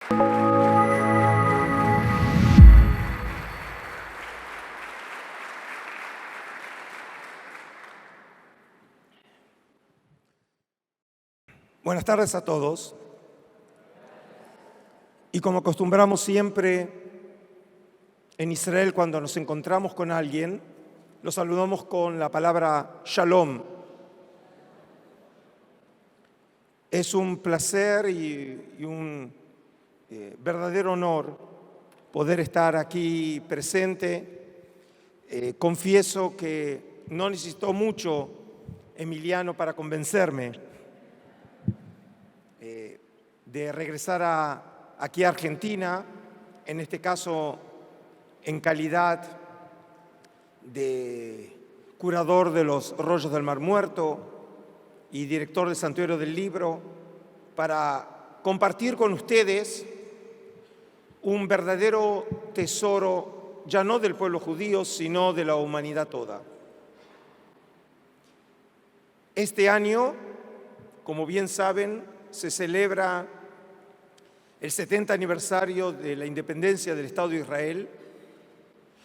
Buenas tardes a todos. Y como acostumbramos siempre en Israel cuando nos encontramos con alguien, lo saludamos con la palabra Shalom. Es un placer y un verdadero honor poder estar aquí presente. Confieso que no necesitó mucho Emiliano para convencerme de regresar aquí a Argentina, en este caso en calidad de curador de los rollos del Mar Muerto y director del Santuario del Libro, para compartir con ustedes un verdadero tesoro, ya no del pueblo judío, sino de la humanidad toda. Este año, como bien saben, se celebra el 70 aniversario de la independencia del Estado de Israel,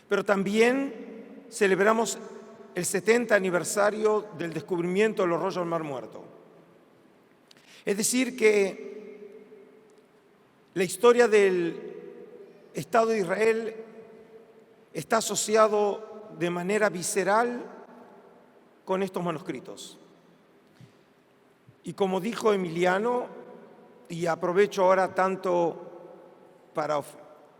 pero también celebramos el 70 aniversario del descubrimiento de los rollos del Mar Muerto. Es decir, que la historia del Estado de Israel está asociado de manera visceral con estos manuscritos. Y como dijo Emiliano, y aprovecho ahora tanto para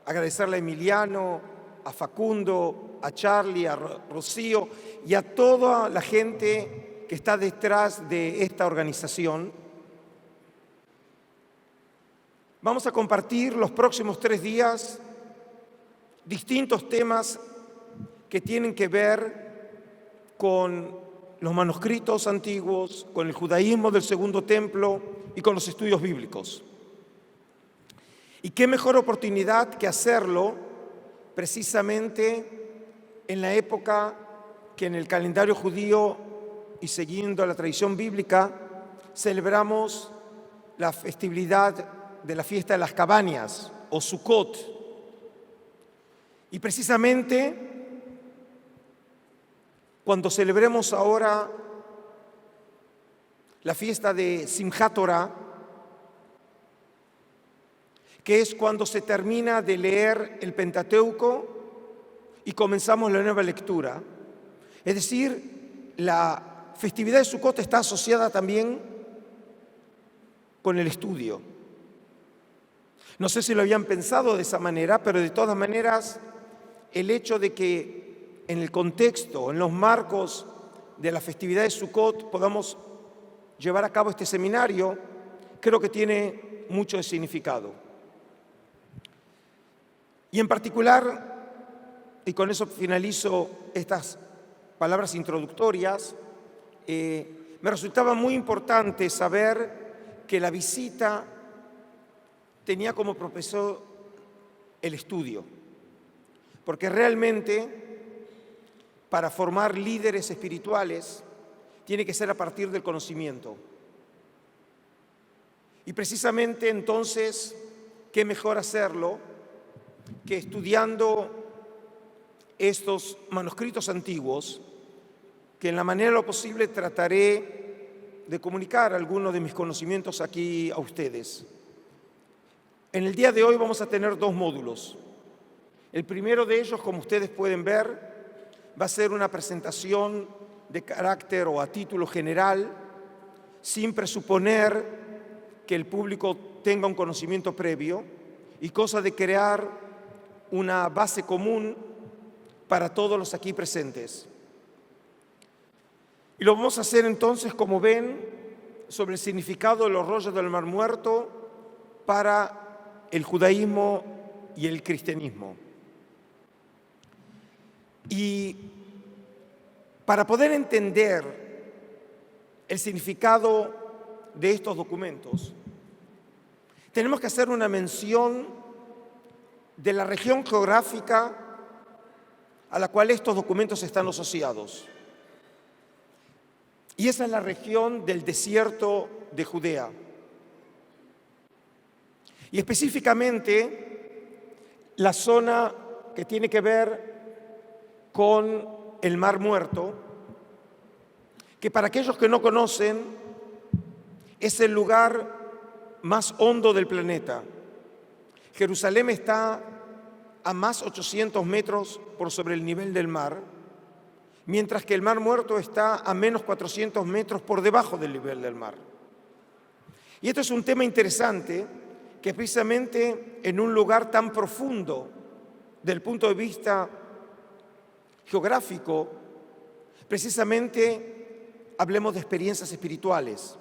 agradecerle a Emiliano, a Facundo, a Charlie, a Rocío y a toda la gente que está detrás de esta organización. Vamos a compartir los próximos 3 días distintos temas que tienen que ver con los manuscritos antiguos, con el judaísmo del Segundo Templo y con los estudios bíblicos. Y qué mejor oportunidad que hacerlo precisamente en la época que en el calendario judío y siguiendo la tradición bíblica celebramos la festividad de la fiesta de las cabañas o Sukkot. Y precisamente cuando celebremos ahora la fiesta de Simchat Torah, que es cuando se termina de leer el Pentateuco y comenzamos la nueva lectura. Es decir, la festividad de Sukkot está asociada también con el estudio. No sé si lo habían pensado de esa manera, pero de todas maneras, el hecho de que en el contexto, en los marcos de la festividad de Sukkot podamos llevar a cabo este seminario, creo que tiene mucho de significado. Y en particular, y con eso finalizo estas palabras introductorias, me resultaba muy importante saber que la visita tenía como propósito el estudio, porque realmente para formar líderes espirituales tiene que ser a partir del conocimiento. Y precisamente entonces, ¿qué mejor hacerlo que estudiando estos manuscritos antiguos, que en la manera de lo posible trataré de comunicar algunos de mis conocimientos aquí a ustedes? En el día de hoy vamos a tener 2 módulos. El primero de ellos, como ustedes pueden ver, va a ser una presentación de carácter o a título general, sin presuponer que el público tenga un conocimiento previo, y cosa de crear una base común para todos los aquí presentes. Y lo vamos a hacer entonces, como ven, sobre el significado de los rollos del Mar Muerto para el judaísmo y el cristianismo. Y para poder entender el significado de estos documentos, tenemos que hacer una mención de la región geográfica a la cual estos documentos están asociados. Y esa es la región del desierto de Judea. Y específicamente la zona que tiene que ver con el Mar Muerto, que para aquellos que no conocen es el lugar más hondo del planeta. Jerusalén está a más 800 metros por sobre el nivel del mar, mientras que el Mar Muerto está a menos 400 metros por debajo del nivel del mar. Y esto es un tema interesante, que precisamente en un lugar tan profundo del punto de vista geográfico, precisamente hablemos de experiencias espirituales,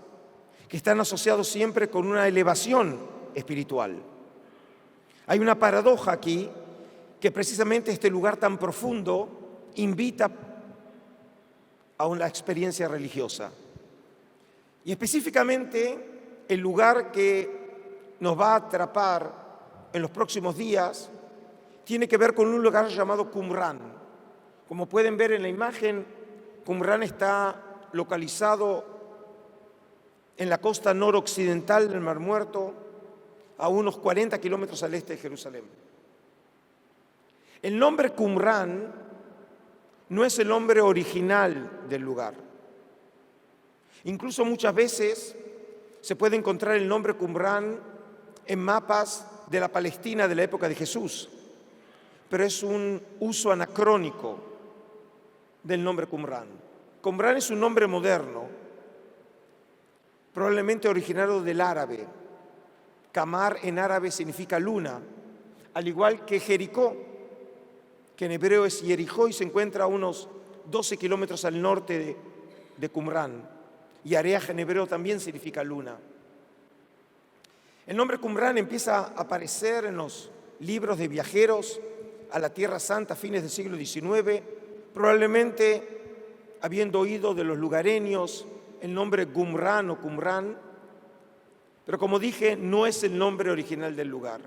que están asociados siempre con una elevación espiritual. Hay una paradoja aquí, que precisamente este lugar tan profundo invita a una experiencia religiosa. Y específicamente el lugar que nos va a atrapar en los próximos días tiene que ver con un lugar llamado Qumran. Como pueden ver en la imagen, Qumran está localizado en la costa noroccidental del Mar Muerto, a unos 40 kilómetros al este de Jerusalén. El nombre Qumran no es el nombre original del lugar. Incluso muchas veces se puede encontrar el nombre Qumran en mapas de la Palestina de la época de Jesús, pero es un uso anacrónico del nombre Qumran. Qumran es un nombre moderno, probablemente originario del árabe. Qamar en árabe significa luna, al igual que Jericó, que en hebreo es Jericó y se encuentra a unos 12 kilómetros al norte de Qumran. Y Areaj en hebreo también significa luna. El nombre Qumran empieza a aparecer en los libros de viajeros a la Tierra Santa a fines del siglo XIX, probablemente habiendo oído de los lugareños el nombre Qumran o Qumran, pero como dije, no es el nombre original del lugar.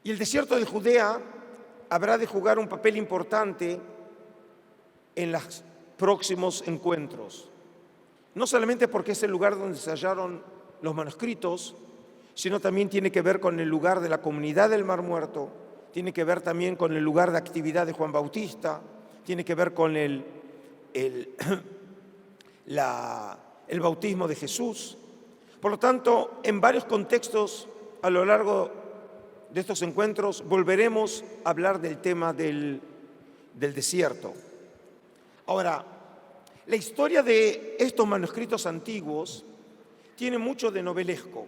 Y el desierto de Judea habrá de jugar un papel importante en los próximos encuentros. No solamente porque es el lugar donde se hallaron los manuscritos, sino también tiene que ver con el lugar de la comunidad del Mar Muerto, tiene que ver también con el lugar de actividad de Juan Bautista, tiene que ver con el bautismo de Jesús. Por lo tanto, en varios contextos a lo largo de estos encuentros volveremos a hablar del tema del desierto. Ahora, la historia de estos manuscritos antiguos tiene mucho de novelesco.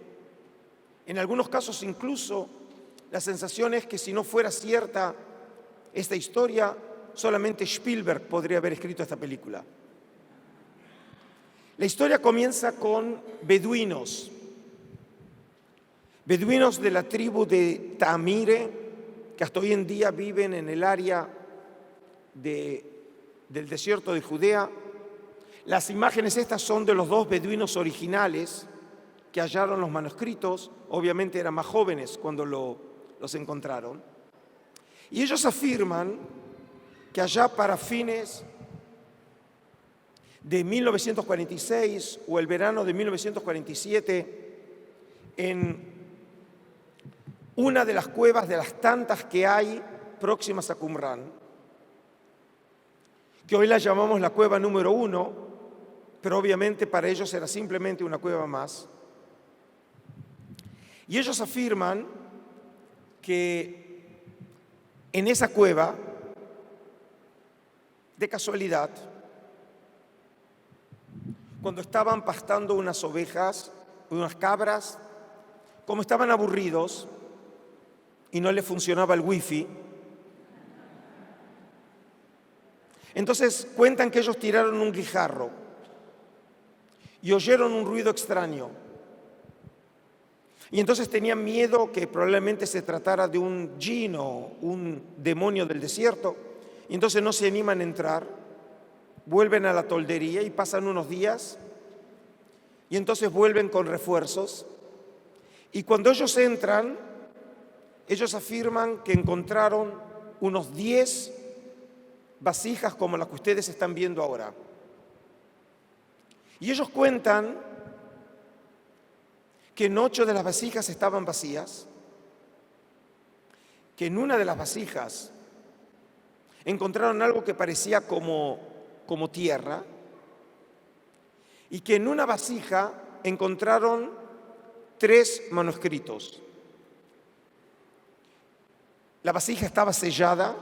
En algunos casos incluso la sensación es que si no fuera cierta esta historia, solamente Spielberg podría haber escrito esta película. La historia comienza con beduinos de la tribu de Tamire, que hasta hoy en día viven en el área del desierto de Judea. Las imágenes estas son de los dos beduinos originales que hallaron los manuscritos, obviamente eran más jóvenes cuando los encontraron. Y ellos afirman que allá para fines de 1946 o el verano de 1947, en una de las cuevas de las tantas que hay próximas a Qumran, que hoy la llamamos la cueva número 1, pero obviamente para ellos era simplemente una cueva más. Y ellos afirman que en esa cueva, de casualidad, cuando estaban pastando unas ovejas, unas cabras, como estaban aburridos y no les funcionaba el wifi, entonces cuentan que ellos tiraron un guijarro y oyeron un ruido extraño. Y entonces tenían miedo que probablemente se tratara de un jinn o un demonio del desierto, y entonces no se animan a entrar, vuelven a la toldería y pasan unos días, y entonces vuelven con refuerzos. Y cuando ellos entran, ellos afirman que encontraron unos 10 vasijas como las que ustedes están viendo ahora. Y ellos cuentan que en 8 de las vasijas estaban vacías, que en una de las vasijas encontraron algo que parecía como tierra, y que en una vasija encontraron 3 manuscritos. La vasija estaba sellada,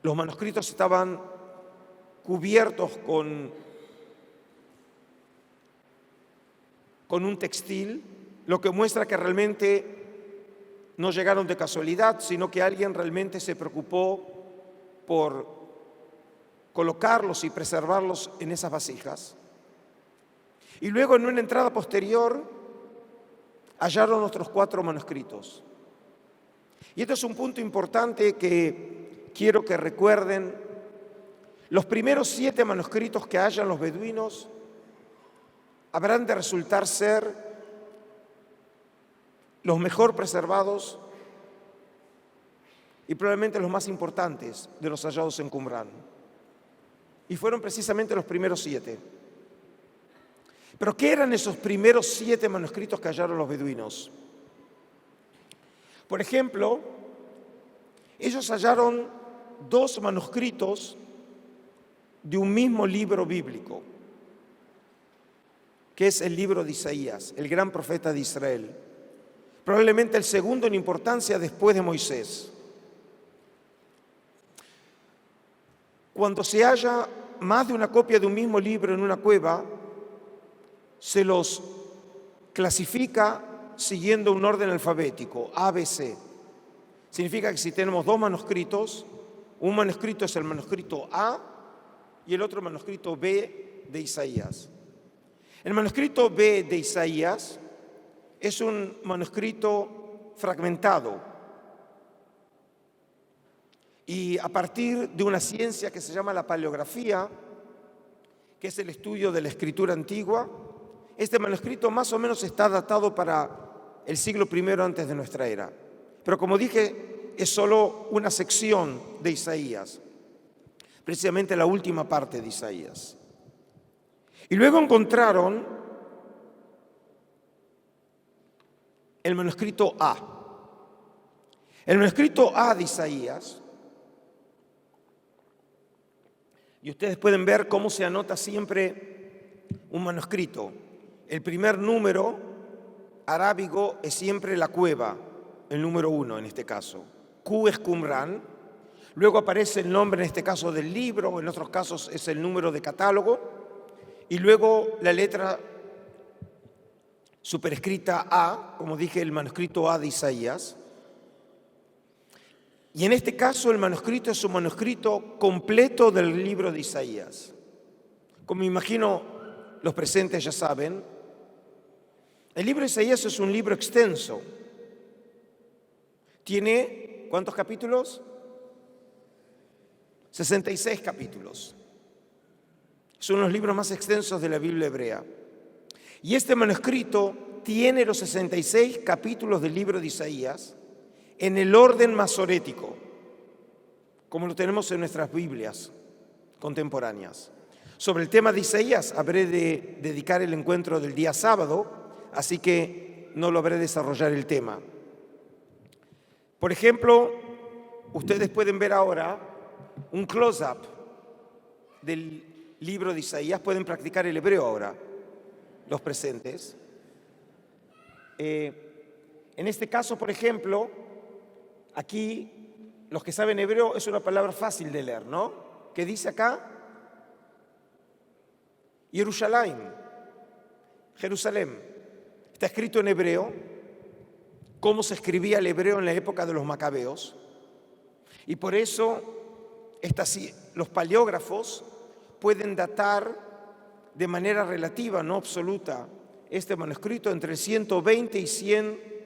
los manuscritos estaban cubiertos con un textil, lo que muestra que realmente no llegaron de casualidad, sino que alguien realmente se preocupó por colocarlos y preservarlos en esas vasijas. Y luego, en una entrada posterior, hallaron otros 4 manuscritos. Y este es un punto importante que quiero que recuerden. Los primeros 7 manuscritos que hallan los beduinos habrán de resultar ser los mejor preservados y probablemente los más importantes de los hallados en Qumrán. Y fueron precisamente los primeros 7. ¿Pero qué eran esos primeros 7 manuscritos que hallaron los beduinos? Por ejemplo, ellos hallaron 2 manuscritos de un mismo libro bíblico, que es el libro de Isaías, el gran profeta de Israel, probablemente el segundo en importancia después de Moisés. Cuando se halla más de una copia de un mismo libro en una cueva, se los clasifica siguiendo un orden alfabético, A, B, C. Significa que si tenemos 2 manuscritos, un manuscrito es el manuscrito A y el otro manuscrito B de Isaías. El manuscrito B de Isaías es un manuscrito fragmentado y a partir de una ciencia que se llama la paleografía, que es el estudio de la escritura antigua, este manuscrito más o menos está datado para el siglo I antes de nuestra era. Pero como dije, es solo una sección de Isaías, precisamente la última parte de Isaías. Y luego encontraron el manuscrito A. El manuscrito A de Isaías, y ustedes pueden ver cómo se anota siempre un manuscrito. El primer número arábigo es siempre la cueva, el número 1 en este caso. Q es Qumrán. Luego aparece el nombre, en este caso, del libro, en otros casos es el número de catálogo. Y luego la letra superescrita A, como dije, el manuscrito A de Isaías. Y en este caso el manuscrito es un manuscrito completo del libro de Isaías. Como imagino los presentes ya saben, el libro de Isaías es un libro extenso. Tiene, ¿cuántos capítulos? 66 capítulos. Son los libros más extensos de la Biblia hebrea. Y este manuscrito tiene los 66 capítulos del libro de Isaías en el orden masorético, como lo tenemos en nuestras Biblias contemporáneas. Sobre el tema de Isaías habré de dedicar el encuentro del día sábado, así que no lo habré de desarrollar el tema. Por ejemplo, ustedes pueden ver ahora un close-up del libro de Isaías. Pueden practicar el hebreo ahora, los presentes. En este caso, por ejemplo, aquí, los que saben hebreo, es una palabra fácil de leer, ¿no? ¿Qué dice acá? Jerusalén. Está escrito en hebreo, cómo se escribía el hebreo en la época de los macabeos. Y por eso los paleógrafos pueden datar de manera relativa, no absoluta, este manuscrito entre el 120 y 100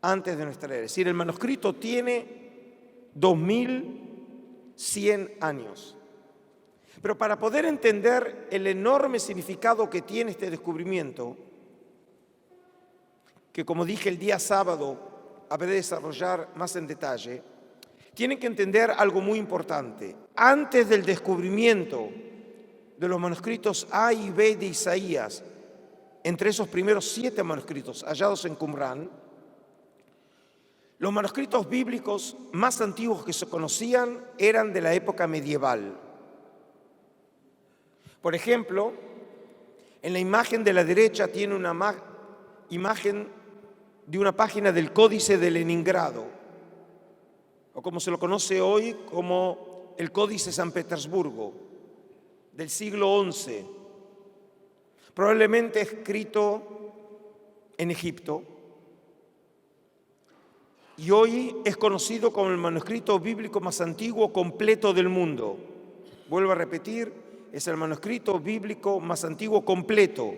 antes de nuestra era. Es decir, el manuscrito tiene 2100 años. Pero para poder entender el enorme significado que tiene este descubrimiento, que como dije el día sábado habré de desarrollar más en detalle, tienen que entender algo muy importante. Antes del descubrimiento de los manuscritos A y B de Isaías entre esos primeros 7 manuscritos hallados en Qumrán, los manuscritos bíblicos más antiguos que se conocían eran de la época medieval. Por ejemplo, en la imagen de la derecha tiene una imagen de una página del Códice de Leningrado, o como se lo conoce hoy como el Códice San Petersburgo, del siglo XI, probablemente escrito en Egipto, y hoy es conocido como el manuscrito bíblico más antiguo completo del mundo. Vuelvo a repetir, es el manuscrito bíblico más antiguo completo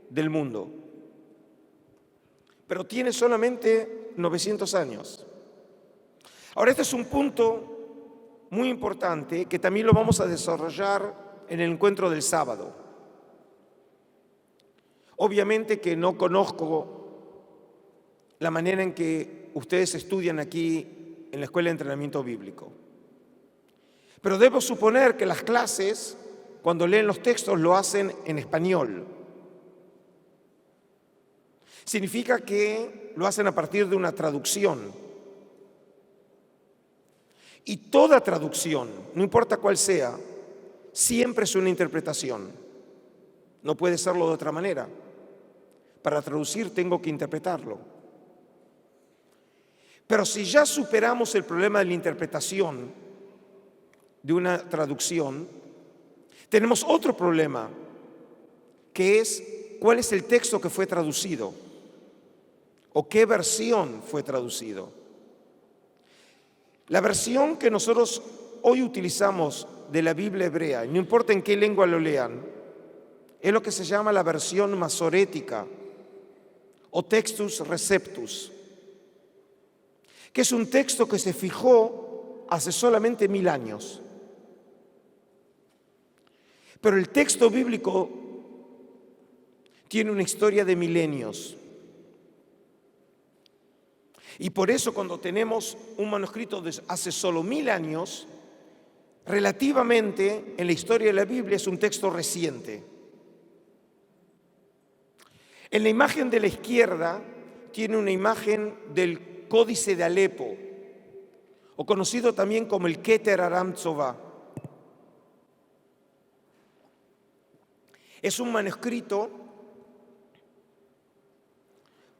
del mundo. Pero tiene solamente 900 años. Ahora, este es un punto muy importante que también lo vamos a desarrollar en el encuentro del sábado. Obviamente que no conozco la manera en que ustedes estudian aquí en la Escuela de Entrenamiento Bíblico. Pero debo suponer que las clases, cuando leen los textos, lo hacen en español. Significa que lo hacen a partir de una traducción. Y toda traducción, no importa cuál sea, siempre es una interpretación. No puede serlo de otra manera. Para traducir tengo que interpretarlo. Pero si ya superamos el problema de la interpretación de una traducción, tenemos otro problema, que es cuál es el texto que fue traducido o qué versión fue traducido. La versión que nosotros hoy utilizamos de la Biblia hebrea, no importa en qué lengua lo lean, es lo que se llama la versión masorética o Textus Receptus, que es un texto que se fijó hace solamente 1000 años. Pero el texto bíblico tiene una historia de milenios. Y por eso cuando tenemos un manuscrito de hace solo 1000 años, relativamente en la historia de la Biblia es un texto reciente. En la imagen de la izquierda tiene una imagen del Códice de Alepo, o conocido también como el Keter Aram Tzová. Es un manuscrito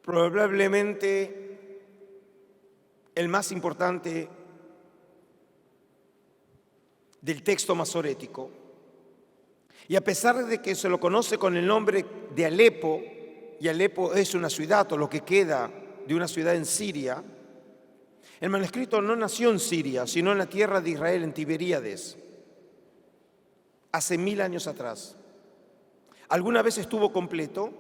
probablemente el más importante del texto masorético. Y a pesar de que se lo conoce con el nombre de Alepo, y Alepo es una ciudad o lo que queda de una ciudad en Siria, el manuscrito no nació en Siria, sino en la tierra de Israel, en Tiberíades, hace 1000 años atrás. Alguna vez estuvo completo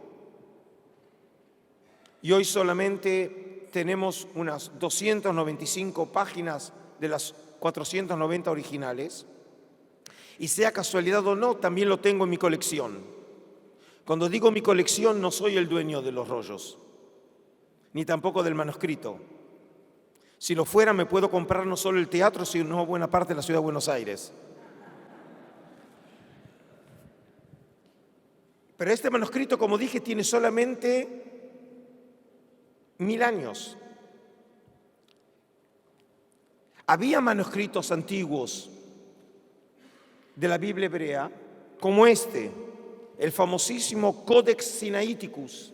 y hoy solamente tenemos unas 295 páginas de las 490 originales. Y sea casualidad o no, también lo tengo en mi colección. Cuando digo mi colección, no soy el dueño de los rollos, ni tampoco del manuscrito. Si lo fuera, me puedo comprar no solo el teatro, sino buena parte de la ciudad de Buenos Aires. Pero este manuscrito, como dije, tiene solamente 1000 años. Había manuscritos antiguos de la Biblia hebrea, como este, el famosísimo Codex Sinaiticus.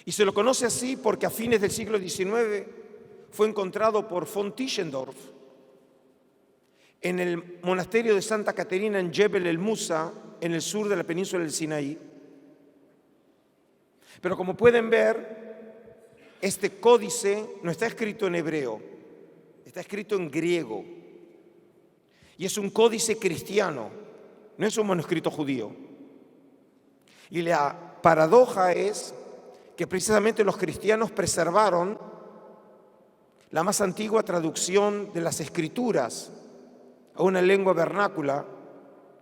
Y se lo conoce así porque a fines del siglo XIX fue encontrado por von Tischendorf en el monasterio de Santa Caterina en Jebel el Musa, en el sur de la península del Sinaí. Pero como pueden ver, este códice no está escrito en hebreo, está escrito en griego. Y es un códice cristiano, no es un manuscrito judío. Y la paradoja es que precisamente los cristianos preservaron la más antigua traducción de las Escrituras a una lengua vernácula,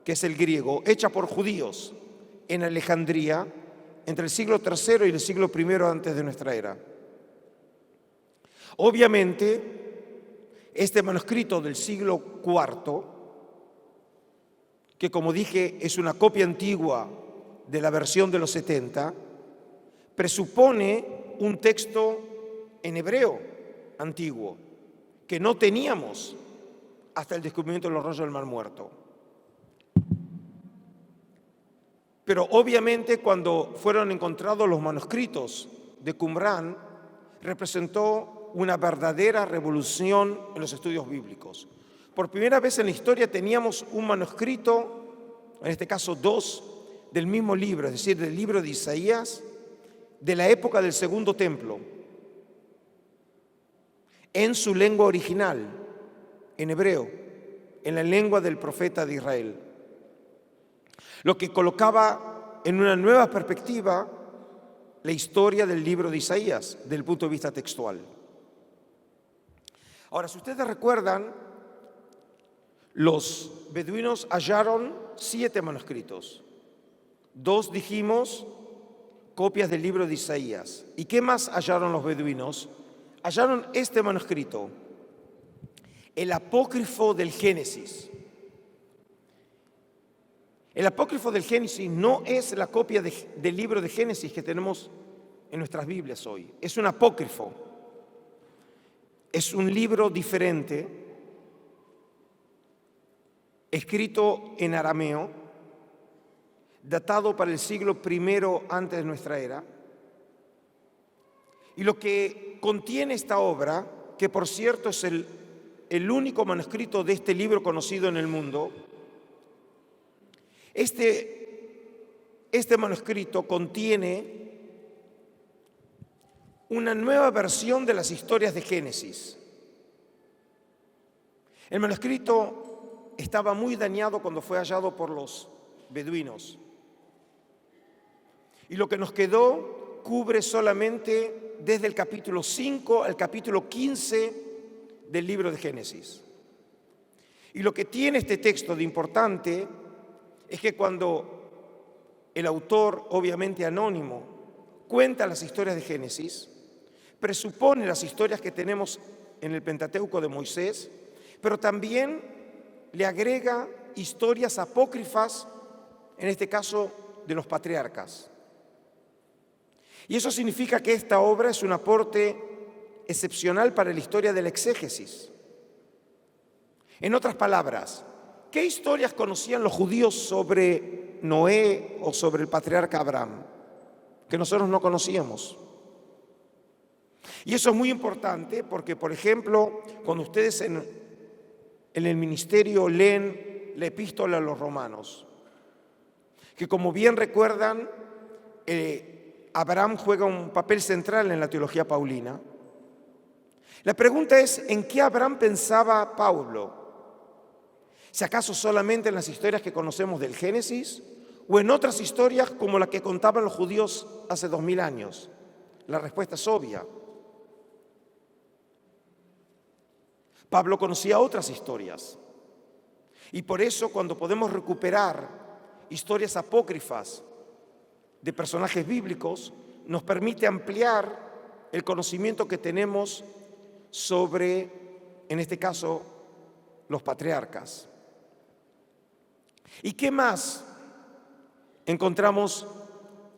que es el griego, hecha por judíos en Alejandría entre el siglo III y el siglo I antes de nuestra era. Obviamente, este manuscrito del siglo IV, que como dije es una copia antigua de la versión de los 70 presupone un texto en hebreo antiguo que no teníamos hasta el descubrimiento de los rollos del Mar Muerto. Pero obviamente cuando fueron encontrados los manuscritos de Qumrán, representó una verdadera revolución en los estudios bíblicos. Por primera vez en la historia teníamos un manuscrito, en este caso dos, del mismo libro, es decir, del libro de Isaías, de la época del Segundo Templo, en su lengua original, en hebreo, en la lengua del profeta de Israel. Lo que colocaba en una nueva perspectiva la historia del libro de Isaías, desde el punto de vista textual. Ahora, si ustedes recuerdan, los beduinos hallaron 7 manuscritos. 2 dijimos, copias del libro de Isaías. ¿Y qué más hallaron los beduinos? Hallaron este manuscrito, el apócrifo del Génesis. El apócrifo del Génesis no es la copia del libro de Génesis que tenemos en nuestras Biblias hoy. Es un apócrifo. Es un libro diferente, escrito en arameo, datado para el siglo I antes de nuestra era. Y lo que contiene esta obra, que por cierto es el único manuscrito de este libro conocido en el mundo, este manuscrito contiene una nueva versión de las historias de Génesis. El manuscrito estaba muy dañado cuando fue hallado por los beduinos. Y lo que nos quedó cubre solamente desde el capítulo 5 al capítulo 15 del libro de Génesis. Y lo que tiene este texto de importante es que cuando el autor, obviamente anónimo, cuenta las historias de Génesis, presupone las historias que tenemos en el Pentateuco de Moisés, pero también le agrega historias apócrifas, en este caso de los patriarcas. Y eso significa que esta obra es un aporte excepcional para la historia de la exégesis. En otras palabras, ¿qué historias conocían los judíos sobre Noé o sobre el patriarca Abraham que nosotros no conocíamos? Y eso es muy importante porque, por ejemplo, cuando ustedes en el ministerio leen la epístola a los romanos, que como bien recuerdan, Abraham juega un papel central en la teología paulina. La pregunta es, ¿en qué Abraham pensaba Pablo? ¿Si acaso solamente en las historias que conocemos del Génesis o en otras historias como la que contaban los judíos hace 2000 años? La respuesta es obvia. Pablo conocía otras historias y por eso cuando podemos recuperar historias apócrifas de personajes bíblicos nos permite ampliar el conocimiento que tenemos sobre, en este caso, los patriarcas. ¿Y qué más encontramos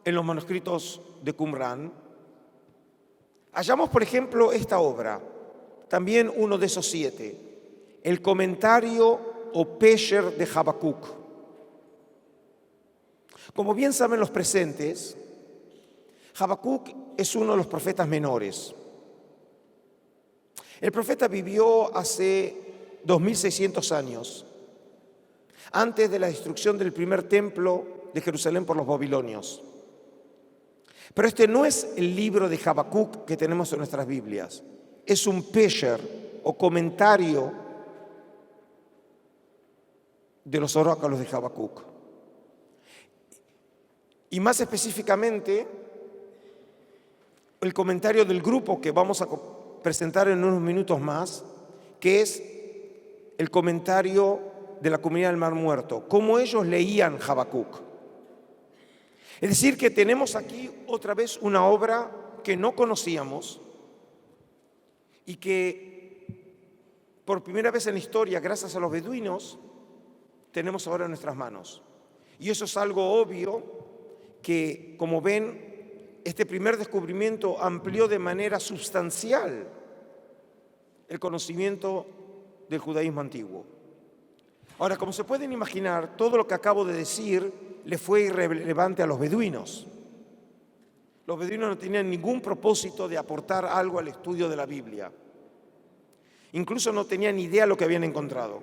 en los manuscritos de Qumrán? Hallamos, por ejemplo, esta obra, también uno de esos 7, el comentario o Pesher de Habacuc. Como bien saben los presentes, Habacuc es uno de los profetas menores. El profeta vivió hace 2600 años, antes de la destrucción del primer templo de Jerusalén por los babilonios. Pero este no es el libro de Habacuc que tenemos en nuestras Biblias. Es un pesher o comentario de los oráculos de Habacuc. Y más específicamente, el comentario del grupo que vamos a presentar en unos minutos más, que es el comentario de la comunidad del Mar Muerto, cómo ellos leían Habacuc. Es decir, que tenemos aquí otra vez una obra que no conocíamos y que por primera vez en la historia, gracias a los beduinos, tenemos ahora en nuestras manos. Y eso es algo obvio que, como ven, este primer descubrimiento amplió de manera sustancial el conocimiento del judaísmo antiguo. Ahora, como se pueden imaginar, todo lo que acabo de decir le fue irrelevante a los beduinos. Los beduinos no tenían ningún propósito de aportar algo al estudio de la Biblia. Incluso no tenían ni idea de lo que habían encontrado.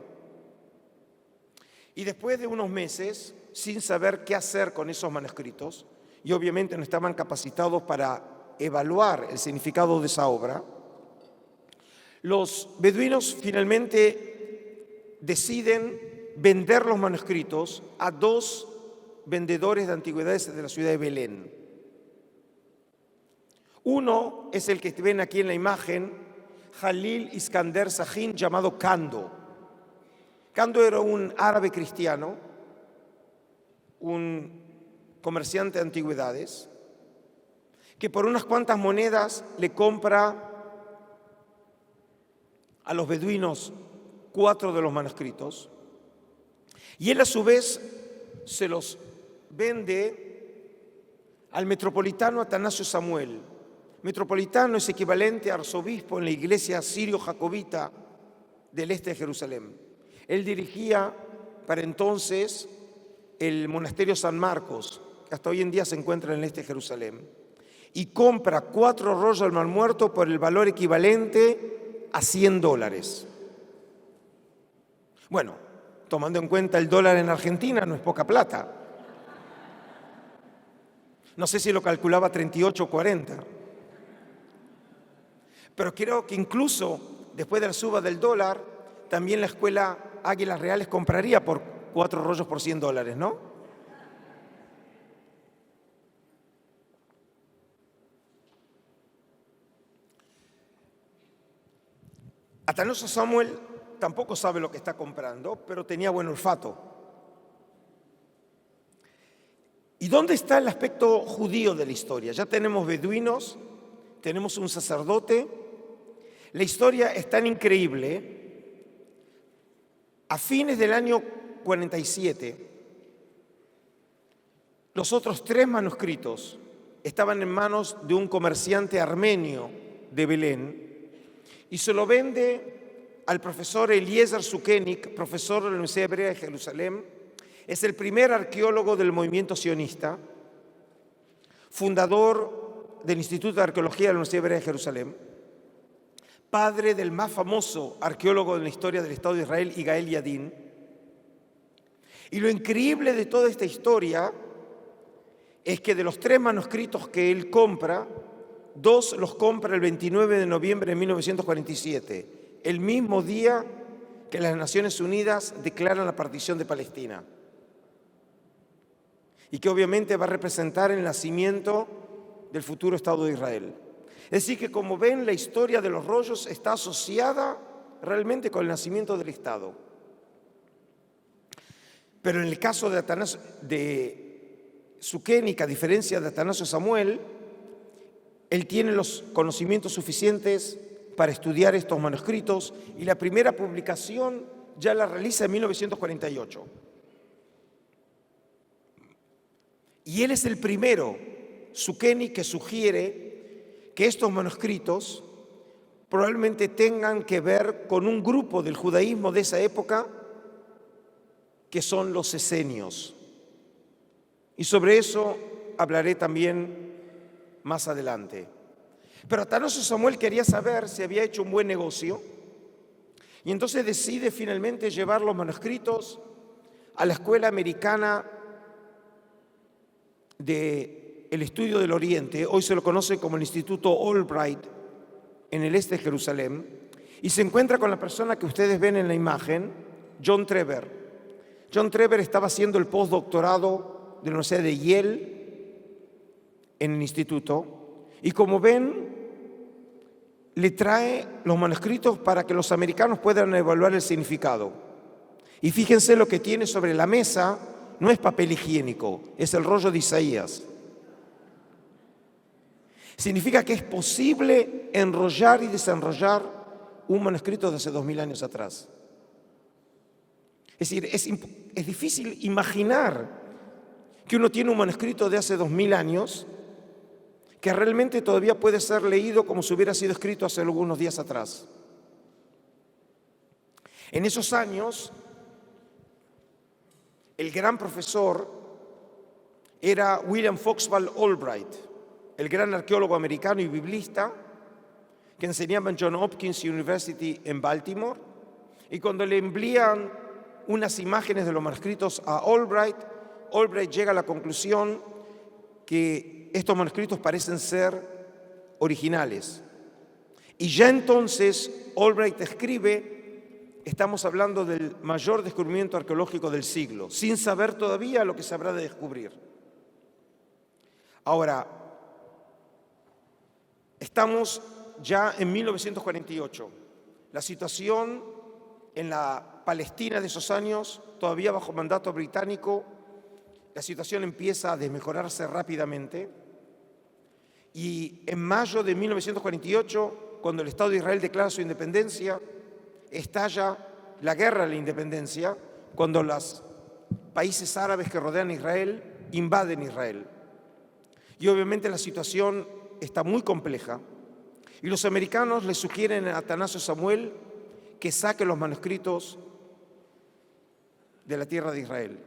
Y después de unos meses, sin saber qué hacer con esos manuscritos, y obviamente no estaban capacitados para evaluar el significado de esa obra, los beduinos finalmente deciden vender los manuscritos a dos vendedores de antigüedades de la ciudad de Belén. Uno es el que ven aquí en la imagen, Jalil Iskander Sahin, llamado Kando. Kando era un árabe cristiano, un comerciante de antigüedades, que por unas cuantas monedas le compra a los beduinos 4 de los manuscritos, y él a su vez se los vende al metropolitano Atanasio Samuel. Metropolitano es equivalente a arzobispo en la iglesia sirio-jacobita del este de Jerusalén. Él dirigía para entonces el monasterio San Marcos, que hasta hoy en día se encuentra en el este de Jerusalén, y compra 4 rollos del Mar Muerto por el valor equivalente a $100. Bueno, tomando en cuenta el dólar en Argentina, no es poca plata. No sé si lo calculaba 38 o 40. Pero creo que incluso después de la suba del dólar, también la escuela Águilas Reales compraría por 4 rollos por $100, ¿no? Atanasio Samuel tampoco sabe lo que está comprando, pero tenía buen olfato. ¿Y dónde está el aspecto judío de la historia? Ya tenemos beduinos, tenemos un sacerdote. La historia es tan increíble. A fines del año 47, los otros 3 manuscritos estaban en manos de un comerciante armenio de Belén y se lo vende al profesor Eliezer Sukenik, profesor de la Universidad Hebrea de Jerusalén. Es el primer arqueólogo del movimiento sionista, fundador del Instituto de Arqueología de la Universidad Hebrea de Jerusalén, padre del más famoso arqueólogo de la historia del Estado de Israel, Yigael Yadin. Y lo increíble de toda esta historia es que de los 3 manuscritos que él compra, 2 los compra el 29 de noviembre de 1947, el mismo día que las Naciones Unidas declaran la partición de Palestina, y que obviamente va a representar el nacimiento del futuro Estado de Israel. Es decir, que como ven, la historia de los rollos está asociada realmente con el nacimiento del Estado. Pero en el caso de Sukenik, a diferencia de Atanasio Samuel, él tiene los conocimientos suficientes para estudiar estos manuscritos y la primera publicación ya la realiza en 1948. Y él es el primero, Sukenik, que sugiere que estos manuscritos probablemente tengan que ver con un grupo del judaísmo de esa época que son los esenios. Y sobre eso hablaré también más adelante. Pero Atanasio Samuel quería saber si había hecho un buen negocio y entonces decide finalmente llevar los manuscritos a la Escuela Americana del Estudio del Oriente. Hoy se lo conoce como el Instituto Albright en el este de Jerusalén, y se encuentra con la persona que ustedes ven en la imagen, John Trevor. John Trevor estaba haciendo el postdoctorado de la Universidad de Yale en el instituto, y como ven, le trae los manuscritos para que los americanos puedan evaluar el significado. Y fíjense lo que tiene sobre la mesa, no es papel higiénico, es el rollo de Isaías. Significa que es posible enrollar y desenrollar un manuscrito de hace 2000 años atrás. Es decir, es difícil imaginar que uno tiene un manuscrito de hace 2000 años que realmente todavía puede ser leído como si hubiera sido escrito hace algunos días atrás. En esos años, el gran profesor era William Foxwell Albright, el gran arqueólogo americano y biblista que enseñaba en Johns Hopkins University en Baltimore. Y cuando le envían unas imágenes de los manuscritos a Albright, Albright llega a la conclusión que estos manuscritos parecen ser originales. Y ya entonces Albright escribe, estamos hablando del mayor descubrimiento arqueológico del siglo, sin saber todavía lo que se habrá de descubrir. Ahora, estamos ya en 1948. La situación en la Palestina de esos años, todavía bajo mandato británico, la situación empieza a desmejorarse rápidamente. Y en mayo de 1948, cuando el Estado de Israel declara su independencia, estalla la guerra de la independencia, cuando los países árabes que rodean a Israel invaden Israel. Y obviamente la situación está muy compleja. Y los americanos le sugieren a Atanasio Samuel que saque los manuscritos de la tierra de Israel.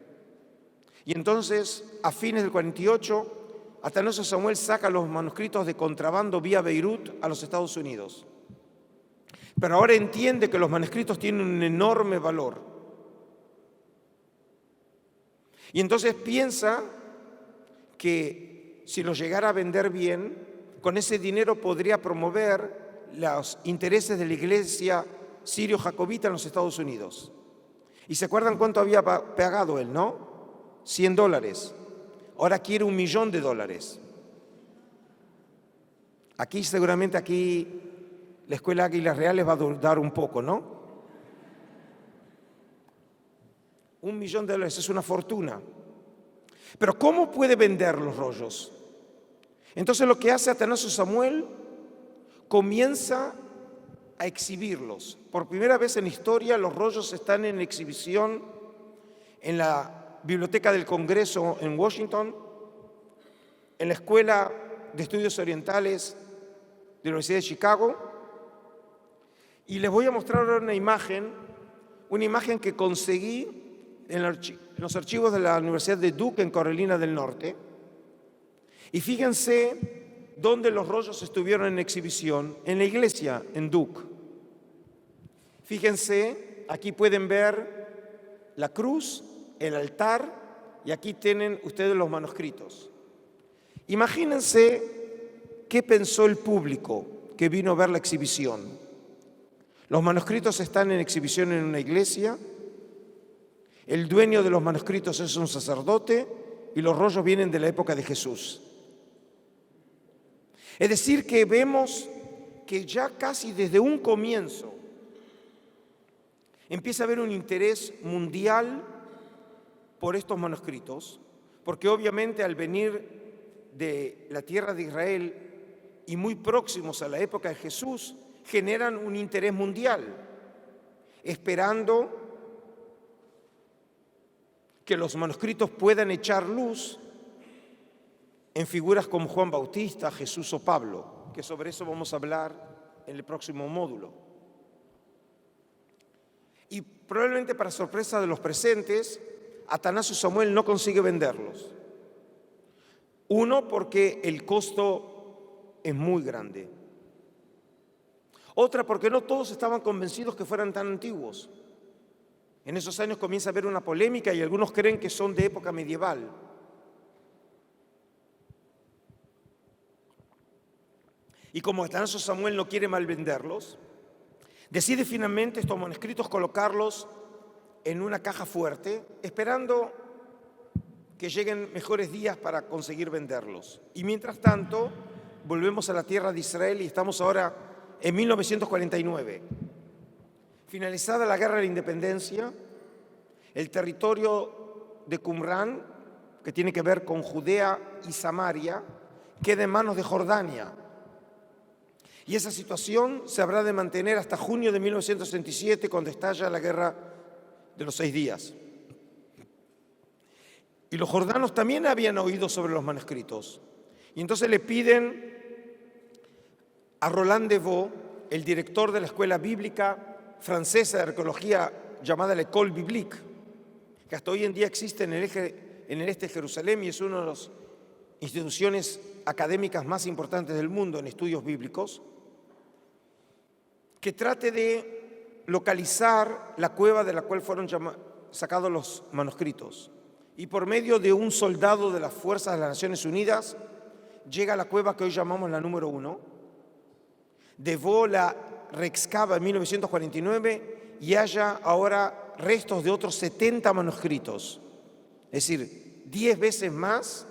Y entonces, a fines del 48, Atanasio Samuel saca los manuscritos de contrabando vía Beirut a los Estados Unidos. Pero ahora entiende que los manuscritos tienen un enorme valor. Y entonces piensa que si los llegara a vender bien, con ese dinero podría promover los intereses de la iglesia sirio-jacobita en los Estados Unidos. ¿Y se acuerdan cuánto había pagado él, no? $100. Ahora quiere $1 millón. Aquí seguramente la Escuela Águilas Reales va a dudar un poco, ¿no? $1 millón es una fortuna. Pero ¿cómo puede vender los rollos? Entonces lo que hace Atanasio Samuel, comienza a exhibirlos. Por primera vez en la historia los rollos están en exhibición en la Biblioteca del Congreso en Washington, en la Escuela de Estudios Orientales de la Universidad de Chicago. Y les voy a mostrar ahora una imagen que conseguí en los archivos de la Universidad de Duke en Carolina del Norte. Y fíjense dónde los rollos estuvieron en exhibición, en la iglesia en Duke. Fíjense, aquí pueden ver la cruz, el altar, y aquí tienen ustedes los manuscritos. Imagínense qué pensó el público que vino a ver la exhibición. Los manuscritos están en exhibición en una iglesia, el dueño de los manuscritos es un sacerdote y los rollos vienen de la época de Jesús. Es decir, que vemos que ya casi desde un comienzo empieza a haber un interés mundial por estos manuscritos, porque obviamente al venir de la tierra de Israel y muy próximos a la época de Jesús, generan un interés mundial, esperando que los manuscritos puedan echar luz en figuras como Juan Bautista, Jesús o Pablo, que sobre eso vamos a hablar en el próximo módulo. Y probablemente para sorpresa de los presentes, Atanasio Samuel no consigue venderlos. Uno, porque el costo es muy grande. Otra, porque no todos estaban convencidos que fueran tan antiguos. En esos años comienza a haber una polémica y algunos creen que son de época medieval. Y como Atanasio Samuel no quiere mal venderlos, decide finalmente estos manuscritos colocarlos en una caja fuerte, esperando que lleguen mejores días para conseguir venderlos. Y mientras tanto, volvemos a la tierra de Israel y estamos ahora en 1949. Finalizada la Guerra de la Independencia, el territorio de Qumrán, que tiene que ver con Judea y Samaria, queda en manos de Jordania. Y esa situación se habrá de mantener hasta junio de 1967, cuando estalla la Guerra de los 6 días. Y los jordanos también habían oído sobre los manuscritos. Y entonces le piden a Roland de Vaux, el director de la escuela bíblica francesa de arqueología llamada l'École Biblique, que hasta hoy en día existe en el este de Jerusalén y es una de las instituciones académicas más importantes del mundo en estudios bíblicos, que trate de localizar la cueva de la cual fueron sacados los manuscritos. Y por medio de un soldado de las fuerzas de las Naciones Unidas, llega a la cueva que hoy llamamos la número 1. De Vaux la reexcava en 1949 y halla ahora restos de otros 70 manuscritos. Es decir, 10 veces más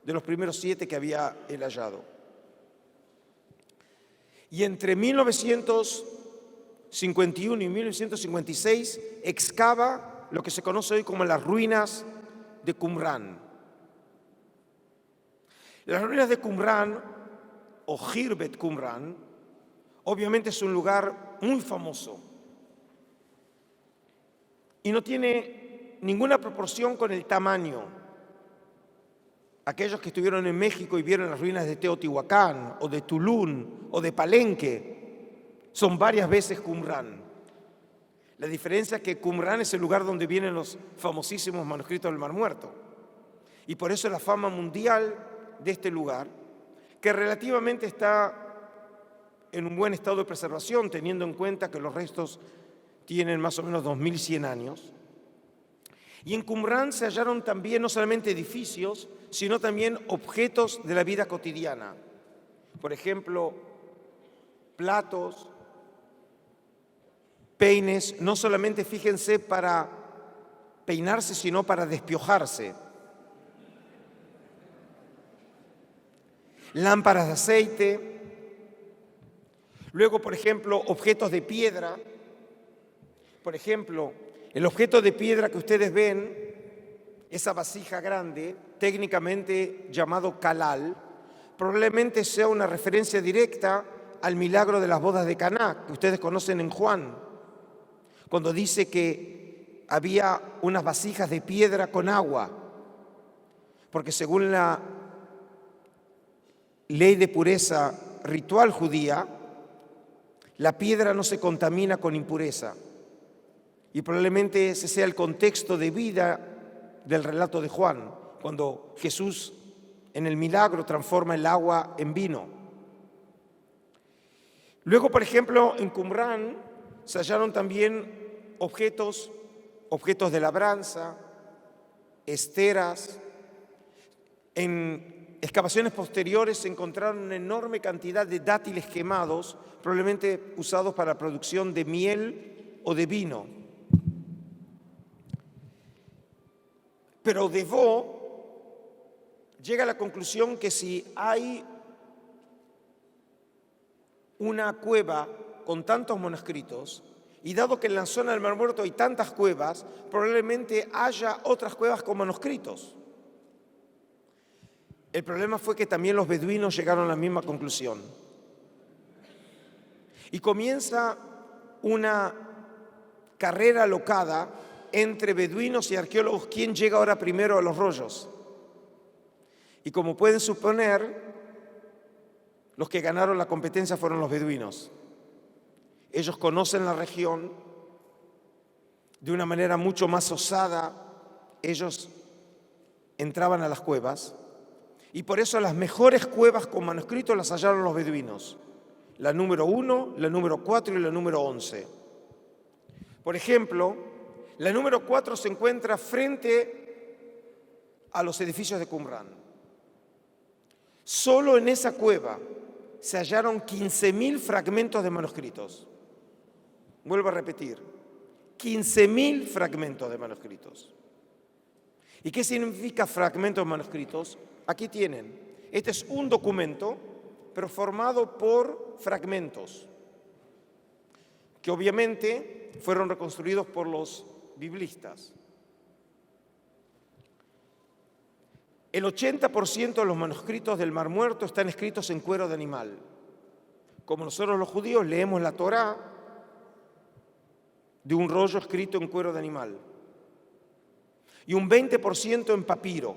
de los primeros 7 que había él hallado. Y entre 1951 y 1956 excava lo que se conoce hoy como las ruinas de Qumran. Las ruinas de Qumran, o Khirbet Qumran, obviamente es un lugar muy famoso y no tiene ninguna proporción con el tamaño. Aquellos que estuvieron en México y vieron las ruinas de Teotihuacán o de Tulum o de Palenque son varias veces Qumran. La diferencia es que Qumran es el lugar donde vienen los famosísimos manuscritos del Mar Muerto. Y por eso la fama mundial de este lugar, que relativamente está en un buen estado de preservación, teniendo en cuenta que los restos tienen más o menos 2100 años. Y en Qumran se hallaron también no solamente edificios, sino también objetos de la vida cotidiana. Por ejemplo, platos, peines, no solamente, fíjense, para peinarse, sino para despiojarse. Lámparas de aceite. Luego, por ejemplo, objetos de piedra. Por ejemplo, el objeto de piedra que ustedes ven, esa vasija grande, técnicamente llamado calal, probablemente sea una referencia directa al milagro de las bodas de Caná, que ustedes conocen en Juan, cuando dice que había unas vasijas de piedra con agua, porque según la ley de pureza ritual judía, la piedra no se contamina con impureza. Y probablemente ese sea el contexto de vida del relato de Juan, cuando Jesús en el milagro transforma el agua en vino. Luego, por ejemplo, en Qumran se hallaron también objetos de labranza, esteras. En excavaciones posteriores se encontraron una enorme cantidad de dátiles quemados, probablemente usados para la producción de miel o de vino. Pero de Vaux llega a la conclusión que si hay una cueva con tantos manuscritos, y dado que en la zona del Mar Muerto hay tantas cuevas, probablemente haya otras cuevas con manuscritos. El problema fue que también los beduinos llegaron a la misma conclusión. Y comienza una carrera alocada entre beduinos y arqueólogos, ¿quién llega ahora primero a los rollos? Y como pueden suponer, los que ganaron la competencia fueron los beduinos. Ellos conocen la región de una manera mucho más osada. Ellos entraban a las cuevas y por eso las mejores cuevas con manuscritos las hallaron los beduinos. La número 1, la número 4 y la número 11. Por ejemplo, la número 4 se encuentra frente a los edificios de Qumran. Solo en esa cueva se hallaron 15.000 fragmentos de manuscritos. Vuelvo a repetir, 15.000 fragmentos de manuscritos. ¿Y qué significa fragmentos de manuscritos? Aquí tienen. Este es un documento, pero formado por fragmentos, que obviamente fueron reconstruidos por los biblistas. El 80% de los manuscritos del Mar Muerto están escritos en cuero de animal. Como nosotros los judíos leemos la Torá de un rollo escrito en cuero de animal. y un 20% en papiro.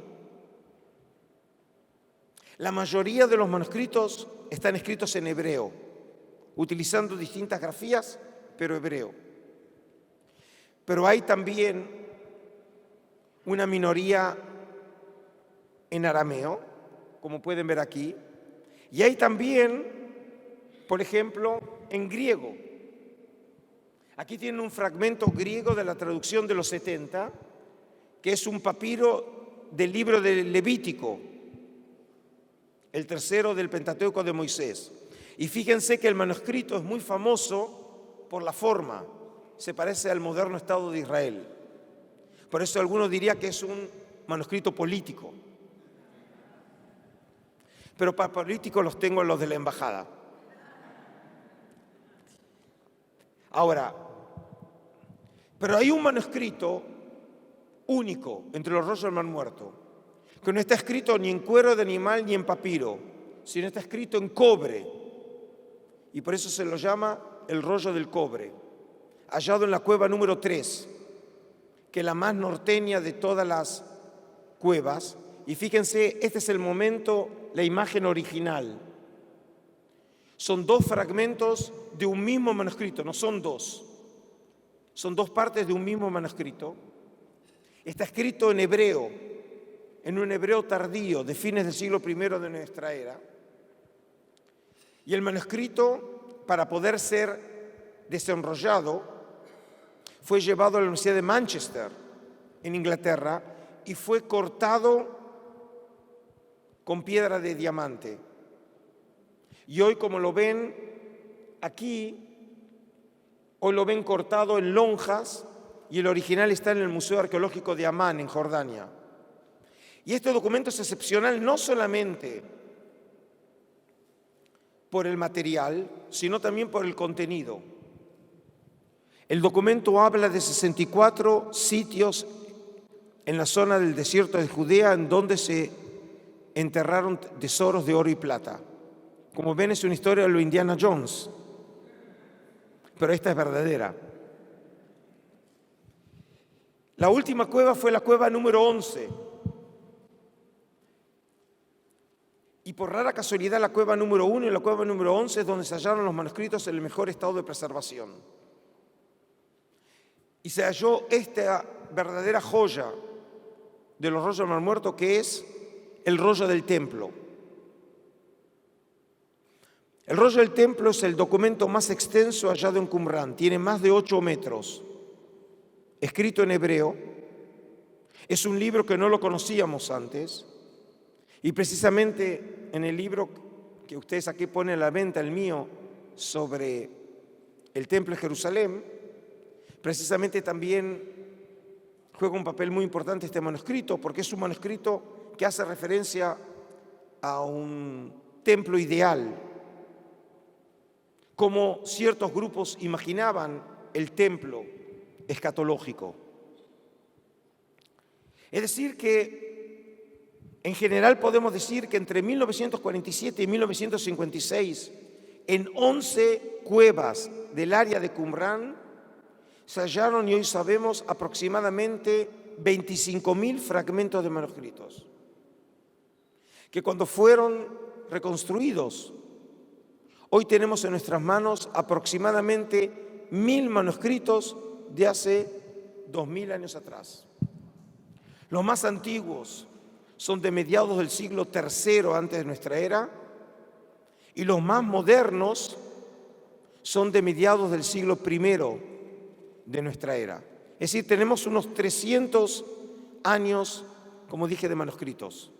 La mayoría de los manuscritos están escritos en hebreo, utilizando distintas grafías, pero hebreo. Pero hay también una minoría en arameo, como pueden ver aquí, y hay también, por ejemplo, en griego. Aquí tienen un fragmento griego de la traducción de los 70, que es un papiro del libro del Levítico, el tercero del Pentateuco de Moisés. Y fíjense que el manuscrito es muy famoso por la forma, se parece al moderno Estado de Israel. Por eso algunos dirían que es un manuscrito político. Pero para políticos los tengo los de la embajada. Ahora, pero hay un manuscrito único entre los rollos del Mar Muerto, que no está escrito ni en cuero de animal ni en papiro, sino está escrito en cobre. Y por eso se lo llama el rollo del cobre, hallado en la cueva número 3, que es la más norteña de todas las cuevas. Y fíjense, este es el momento, la imagen original. Son dos fragmentos de un mismo manuscrito, no son dos. Son dos partes de un mismo manuscrito. Está escrito en hebreo, en un hebreo tardío, de fines del siglo I de nuestra era. Y el manuscrito, para poder ser desenrollado, fue llevado a la Universidad de Manchester, en Inglaterra, y fue cortado con piedra de diamante. Y hoy, como lo ven aquí, hoy lo ven cortado en lonjas, y el original está en el Museo Arqueológico de Amán, en Jordania. Y este documento es excepcional no solamente por el material, sino también por el contenido. El documento habla de 64 sitios en la zona del desierto de Judea en donde se enterraron tesoros de oro y plata. Como ven, es una historia de lo Indiana Jones, pero esta es verdadera. La última cueva fue la cueva número 11. Y por rara casualidad, la cueva número 1 y la cueva número 11 es donde se hallaron los manuscritos en el mejor estado de preservación. Y se halló esta verdadera joya de los rollos del Mar Muerto, que es el rollo del templo. El rollo del templo es el documento más extenso hallado en Qumrán. Tiene más de 8 metros. Escrito en hebreo. Es un libro que no lo conocíamos antes. Y precisamente en el libro que ustedes aquí ponen a la venta, el mío, sobre el templo de Jerusalén, precisamente también juega un papel muy importante este manuscrito, porque es un manuscrito que hace referencia a un templo ideal, como ciertos grupos imaginaban el templo escatológico. Es decir que, en general, podemos decir que entre 1947 y 1956, en 11 cuevas del área de Qumrán, se hallaron, y hoy sabemos, aproximadamente 25.000 fragmentos de manuscritos, que cuando fueron reconstruidos, hoy tenemos en nuestras manos aproximadamente 1.000 manuscritos de hace 2.000 años atrás. Los más antiguos son de mediados del siglo III antes de nuestra era, y los más modernos son de mediados del siglo I de nuestra era. Es decir, tenemos unos 300 años, como dije, de manuscritos.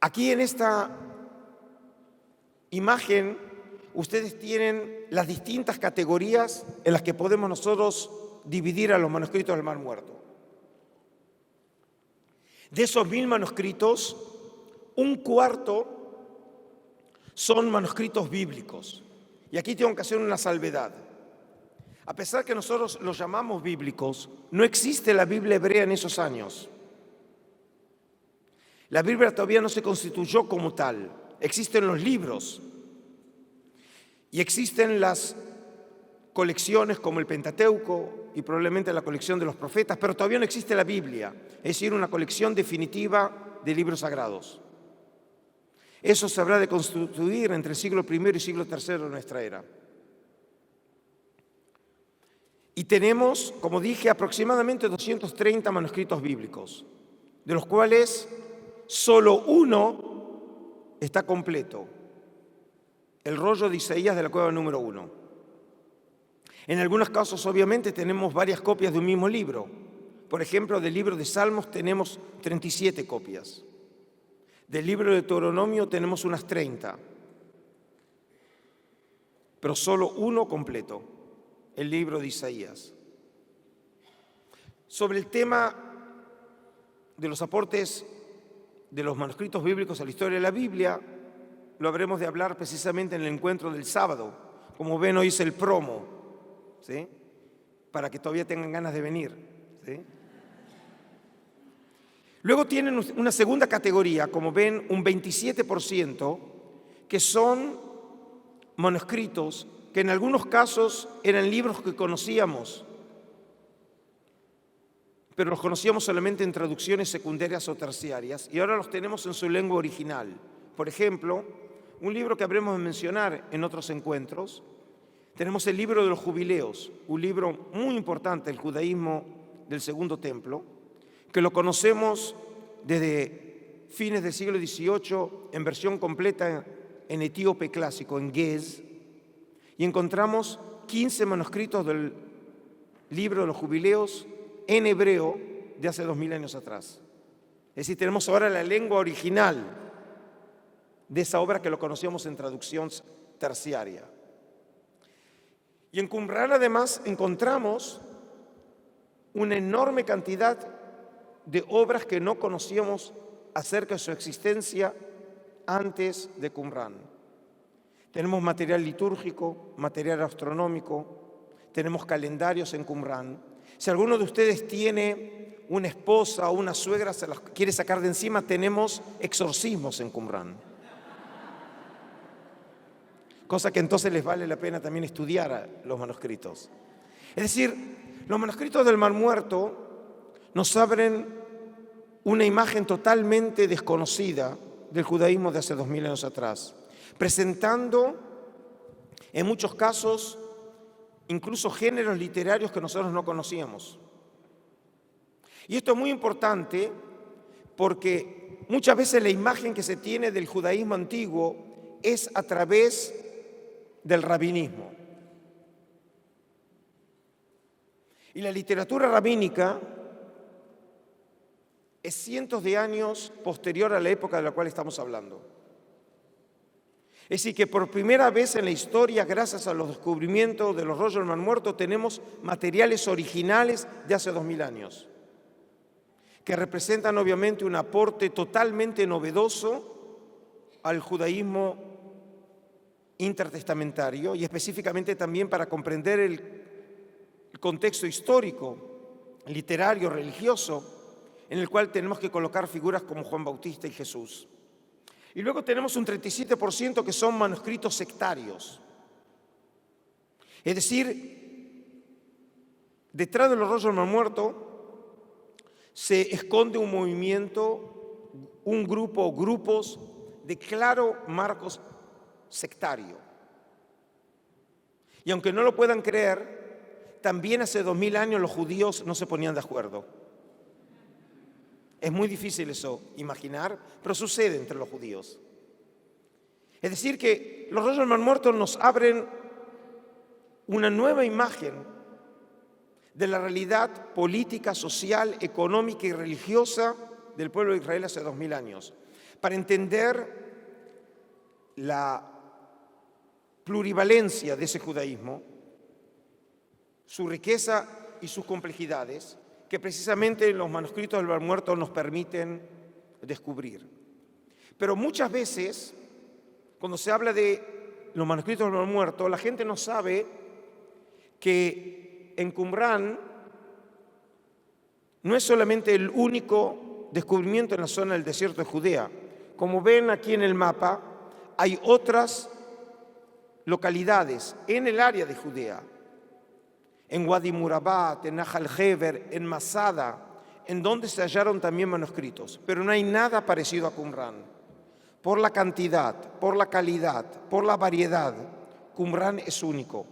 Aquí en esta imagen ustedes tienen las distintas categorías en las que podemos nosotros dividir a los manuscritos del Mar Muerto. De esos 1.000 manuscritos, un cuarto son manuscritos bíblicos. Y aquí tengo que hacer una salvedad. A pesar que nosotros los llamamos bíblicos, no existe la Biblia hebrea en esos años. La Biblia todavía no se constituyó como tal. Existen los libros y existen las colecciones como el Pentateuco y probablemente la colección de los profetas, pero todavía no existe la Biblia, es decir, una colección definitiva de libros sagrados. Eso se habrá de constituir entre el siglo I y siglo III de nuestra era. Y tenemos, como dije, aproximadamente 230 manuscritos bíblicos, de los cuales solo uno está completo, el rollo de Isaías de la cueva número 1. En algunos casos, obviamente, tenemos varias copias de un mismo libro. Por ejemplo, del libro de Salmos tenemos 37 copias. Del libro de Deuteronomio tenemos unas 30. Pero solo uno completo, el libro de Isaías. Sobre el tema de los aportes de los manuscritos bíblicos a la historia de la Biblia, lo habremos de hablar precisamente en el encuentro del sábado. Como ven, hoy es el promo, ¿sí? Para que todavía tengan ganas de venir, ¿sí? Luego tienen una segunda categoría, como ven, un 27%, que son manuscritos que en algunos casos eran libros que conocíamos, pero los conocíamos solamente en traducciones secundarias o terciarias, y ahora los tenemos en su lengua original. Por ejemplo, un libro que habremos de mencionar en otros encuentros, tenemos el libro de los Jubileos, un libro muy importante del judaísmo del Segundo Templo, que lo conocemos desde fines del siglo XVIII en versión completa en etíope clásico, en Ge'ez, y encontramos 15 manuscritos del libro de los Jubileos en hebreo de hace 2000 años atrás. Es decir, tenemos ahora la lengua original de esa obra que lo conocíamos en traducción terciaria. Y en Qumran además encontramos una enorme cantidad de obras que no conocíamos acerca de su existencia antes de Qumran. Tenemos material litúrgico, material astronómico, tenemos calendarios en Qumran. Si alguno de ustedes tiene una esposa o una suegra, se las quiere sacar de encima, tenemos exorcismos en Qumran. Cosa que entonces les vale la pena también estudiar los manuscritos. Es decir, los manuscritos del Mar Muerto nos abren una imagen totalmente desconocida del judaísmo de hace 2000 años atrás, presentando en muchos casos incluso géneros literarios que nosotros no conocíamos. Y esto es muy importante porque muchas veces la imagen que se tiene del judaísmo antiguo es a través del rabinismo. Y la literatura rabínica es cientos de años posterior a la época de la cual estamos hablando. Es decir, que por primera vez en la historia, gracias a los descubrimientos de los rollos del Mar Muerto, tenemos materiales originales de hace 2000 años, que representan obviamente un aporte totalmente novedoso al judaísmo intertestamentario y específicamente también para comprender el contexto histórico, literario, religioso, en el cual tenemos que colocar figuras como Juan Bautista y Jesús. Y luego tenemos un 37% que son manuscritos sectarios. Es decir, detrás de los rollos del Mar Muerto se esconde un movimiento, un grupo o grupos de claro marcos sectario. Y aunque no lo puedan creer, también hace 2000 años los judíos no se ponían de acuerdo. Es muy difícil eso imaginar, pero sucede entre los judíos. Es decir, que los rollos del Mar Muerto nos abren una nueva imagen de la realidad política, social, económica y religiosa del pueblo de Israel hace 2000 años, para entender la plurivalencia de ese judaísmo, su riqueza y sus complejidades, que precisamente los manuscritos del Mar Muerto nos permiten descubrir. Pero muchas veces, cuando se habla de los manuscritos del Mar Muerto, la gente no sabe que en Qumran no es solamente el único descubrimiento en la zona del desierto de Judea. Como ven aquí en el mapa, hay otras localidades en el área de Judea en Wadi Murabat, en Nahal Heber, en Masada, en donde se hallaron también manuscritos. Pero no hay nada parecido a Qumrán. Por la cantidad, por la calidad, por la variedad, Qumrán es único.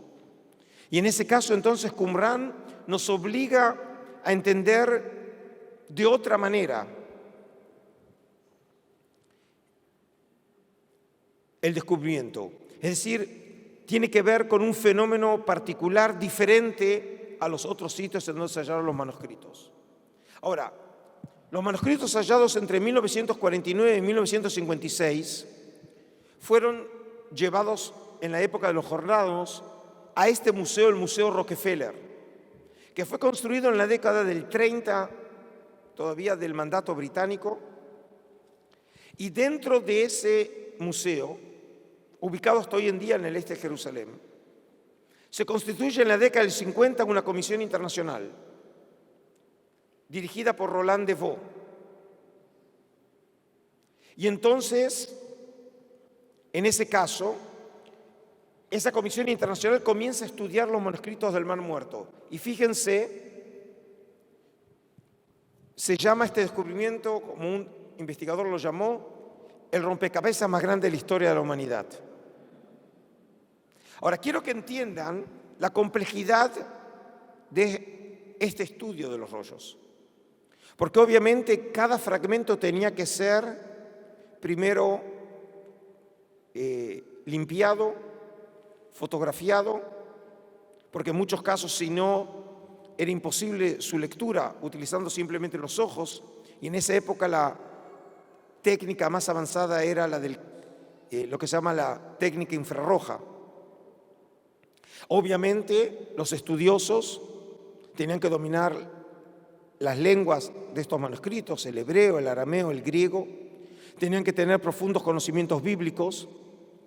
Y en ese caso, entonces, Qumrán nos obliga a entender de otra manera el descubrimiento. Es decir, tiene que ver con un fenómeno particular diferente a los otros sitios en donde se hallaron los manuscritos. Ahora, los manuscritos hallados entre 1949 y 1956 fueron llevados en la época de los jornados a este museo, el Museo Rockefeller, que fue construido en la década del 30, todavía del mandato británico, y dentro de ese museo, ubicado hasta hoy en día en el este de Jerusalén, se constituye en la década del 50 una comisión internacional dirigida por Roland Devaux. Y entonces, en ese caso, esa comisión internacional comienza a estudiar los manuscritos del Mar Muerto. Y fíjense, se llama este descubrimiento, como un investigador lo llamó, el rompecabezas más grande de la historia de la humanidad. Ahora, quiero que entiendan la complejidad de este estudio de los rollos. Porque obviamente cada fragmento tenía que ser primero limpiado, fotografiado, porque en muchos casos, si no, era imposible su lectura utilizando simplemente los ojos. Y en esa época la técnica más avanzada era la de lo que se llama la técnica infrarroja. Obviamente, los estudiosos tenían que dominar las lenguas de estos manuscritos, el hebreo, el arameo, el griego. Tenían que tener profundos conocimientos bíblicos.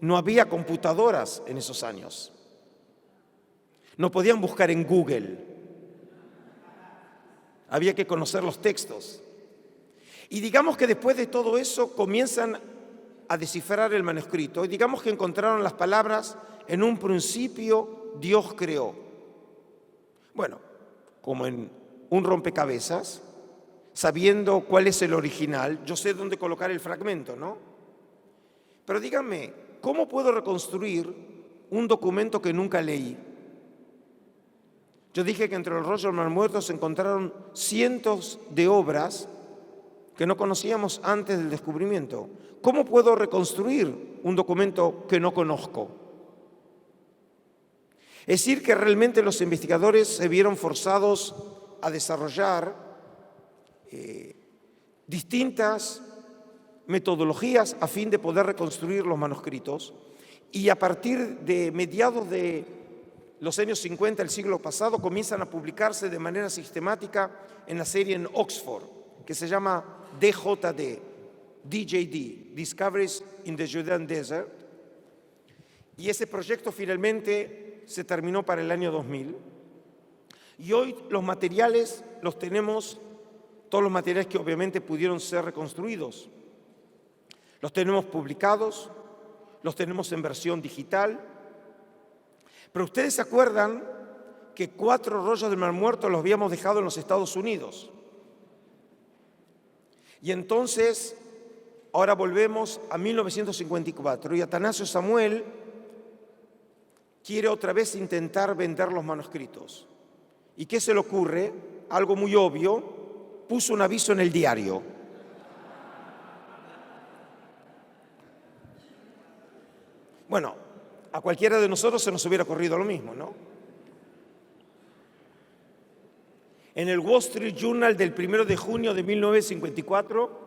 No había computadoras en esos años. No podían buscar en Google. Había que conocer los textos. Y digamos que después de todo eso comienzan a descifrar el manuscrito. Y digamos que encontraron las palabras: en un principio Dios creó. Bueno, como en un rompecabezas, sabiendo cuál es el original, yo sé dónde colocar el fragmento, ¿no? Pero díganme, ¿cómo puedo reconstruir un documento que nunca leí? Yo dije que entre los rollos del Mar Muerto se encontraron cientos de obras que no conocíamos antes del descubrimiento. ¿Cómo puedo reconstruir un documento que no conozco? Es decir, que realmente los investigadores se vieron forzados a desarrollar distintas metodologías a fin de poder reconstruir los manuscritos, y a partir de mediados de los años 50 del siglo pasado comienzan a publicarse de manera sistemática en la serie en Oxford, que se llama DJD, Discoveries in the Judean Desert, y ese proyecto finalmente se terminó para el año 2000. Y hoy los materiales los tenemos, todos los materiales que obviamente pudieron ser reconstruidos. Los tenemos publicados, los tenemos en versión digital. Pero ustedes se acuerdan que 4 rollos del Mar Muerto los habíamos dejado en los Estados Unidos. Y entonces, ahora volvemos a 1954 y Atanasio Samuel quiere otra vez intentar vender los manuscritos. ¿Y qué se le ocurre? Algo muy obvio: puso un aviso en el diario. Bueno, a cualquiera de nosotros se nos hubiera ocurrido lo mismo, ¿no? En el Wall Street Journal del 1 de junio de 1954,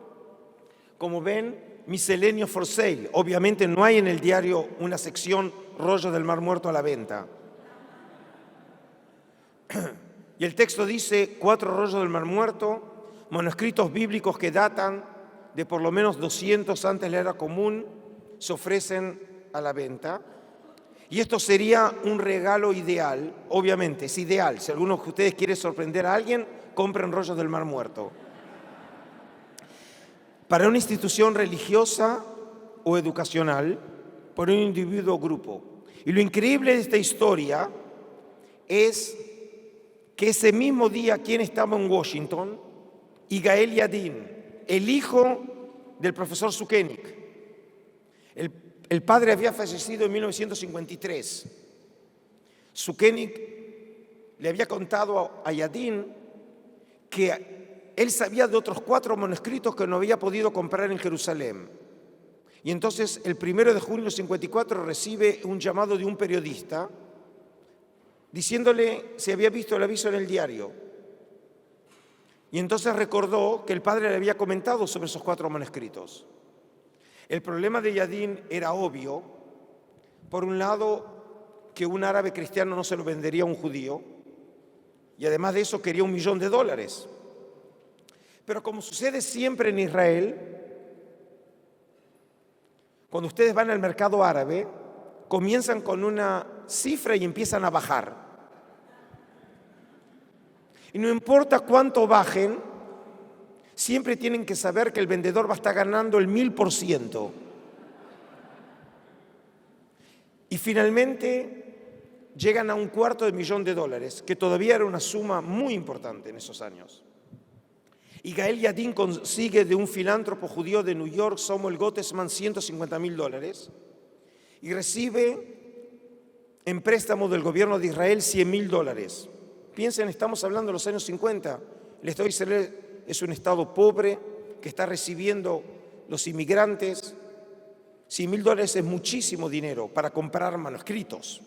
como ven, miscelenio for sale. Obviamente no hay en el diario una sección rollos del Mar Muerto a la venta. Y el texto dice: 4 rollos del Mar Muerto, manuscritos bíblicos que datan de por lo menos 200 antes de la era común, se ofrecen a la venta. Y esto sería un regalo ideal, obviamente, es ideal. Si alguno de ustedes quiere sorprender a alguien, compren rollos del Mar Muerto. Para una institución religiosa o educacional, por un individuo o grupo. Y lo increíble de esta historia es que ese mismo día, quien estaba en Washington, Yigael Yadin, el hijo del profesor Sukenik. El padre había fallecido en 1953. Sukenik le había contado a Yadin que él sabía de otros 4 manuscritos que no había podido comprar en Jerusalén. Y entonces, el 1 de junio de 54, recibe un llamado de un periodista diciéndole si había visto el aviso en el diario. Y entonces recordó que el padre le había comentado sobre esos 4 manuscritos. El problema de Yadin era obvio. Por un lado, que un árabe cristiano no se lo vendería a un judío, y además de eso quería $1 millón. Pero como sucede siempre en Israel, cuando ustedes van al mercado árabe, comienzan con una cifra y empiezan a bajar. Y no importa cuánto bajen, siempre tienen que saber que el vendedor va a estar ganando el 1000%. Y finalmente llegan a $250,000, que todavía era una suma muy importante en esos años. Yigael Yadin consigue de un filántropo judío de New York, Samuel Gottesman, $150,000 y recibe en préstamo del gobierno de Israel $100,000. Piensen, estamos hablando de los años 50. El Estado de Israel es un Estado pobre que está recibiendo los inmigrantes. $100,000 es muchísimo dinero para comprar manuscritos.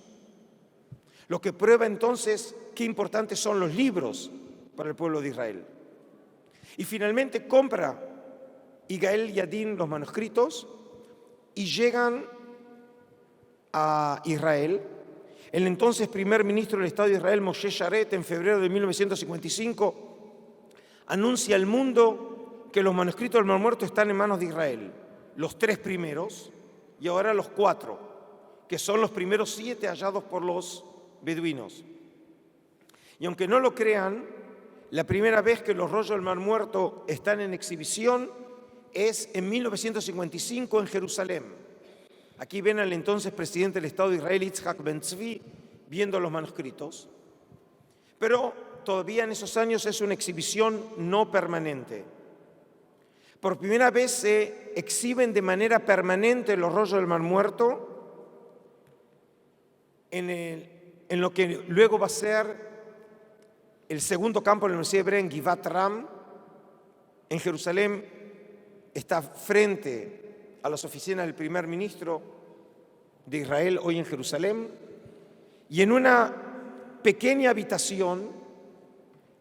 Lo que prueba entonces qué importantes son los libros para el pueblo de Israel. Y finalmente compra Yigael Yadin los manuscritos y llegan a Israel. El entonces primer ministro del Estado de Israel, Moshe Sharet, en febrero de 1955, anuncia al mundo que los manuscritos del Mar Muerto están en manos de Israel. Los 3 primeros y ahora los 4, que son los primeros 7 hallados por los beduinos. Y aunque no lo crean, la primera vez que los rollos del Mar Muerto están en exhibición es en 1955 en Jerusalén. Aquí ven al entonces presidente del Estado de Israel, Yitzhak Ben-Tzvi, viendo los manuscritos. Pero todavía en esos años es una exhibición no permanente. Por primera vez se exhiben de manera permanente los rollos del Mar Muerto en lo que luego va a ser el segundo campo de la Universidad Hebrea en Givat Ram, en Jerusalén. Está frente a las oficinas del primer ministro de Israel, hoy en Jerusalén, y en una pequeña habitación,